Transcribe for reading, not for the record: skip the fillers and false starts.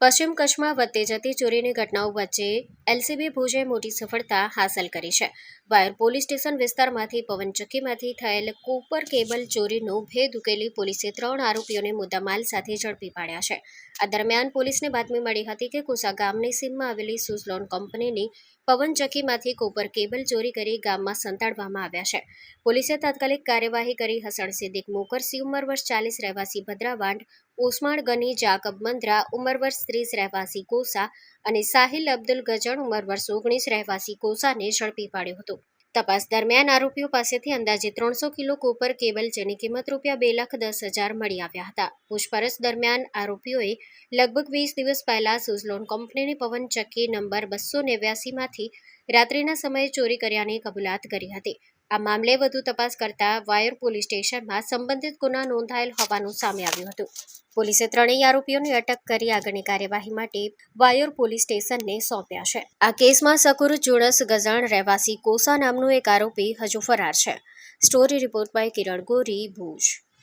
પશ્ચિમ કચ્છમાં વધતી જતી ચોરીની ઘટનાઓ વચ્ચે એલસીબી ભુજે મોટી સફળતા હાંસલ કરી છે. વાયર પોલીસ સ્ટેશન વિસ્તારમાંથી પવનચક્કીમાંથી થયેલ કોપર કેબલ ચોરીનો ભેદ ઉકેલી પોલીસે 3 આરોપીઓને મુદ્દામાલ સાથે ઝડપી પાડ્યા છે. આ દરમિયાન પોલીસને બાતમી મળી હતી કે કુસા ગામની સીમમાં આવેલી સુઝલોન કંપનીની પવનચક્કીમાંથી કોપર કેબલ ચોરી કરી ગામમાં સંતાડવામાં આવ્યા છે. પોલીસે તાત્કાલિક કાર્યવાહી કરી હસણ સિદ્દીક મોકરસી ઉંમર વર્ષ 40 રહેવાસી ભદ્રાવાંડ, ઓસમાણ ગની જાકબ મંદ્રા ઉંમર વર્ષ 30 રહેવાસી કોસા અને સાહિલ અબ્દુલ ગજણ ઉંમર વર્ષ 19 રહેવાસી કોસાને ઝડપી પાડ્યો હતો. તપાસ દરમિયાન આરોપીઓ પાસેથી અંદાજે 300 કિલો કોપર કેબલ જેની કિંમત ₹2,10,000 મળી આવ્યા હતા. પૂછપરછ દરમિયાન આરોપીઓએ લગભગ 20 દિવસ પહેલા સુઝલોન કંપનીની પવનચક્કી નંબર 289માંથી રાત્રિના સમયે ચોરી કર્યાની કબૂલાત કરી હતી. આ મામલે વધુ તપાસ કરતા વાયર પોલીસ સ્ટેશનમાં સંબંધિત ગુના નોંધાયેલ હોવાનું સામે આવ્યું હતું. પોલીસે ત્રણેય આરોપીઓની અટક કરી આગળની કાર્યવાહી માટે વાયર પોલીસ સ્ટેશનને સોંપ્યા છે. આ કેસમાં શકુર જુણસ ગઝણ રહેવાસી કોસા નામનો એક આરોપી હજુ ફરાર છે. Story report by Kiran Gori, Bhuj.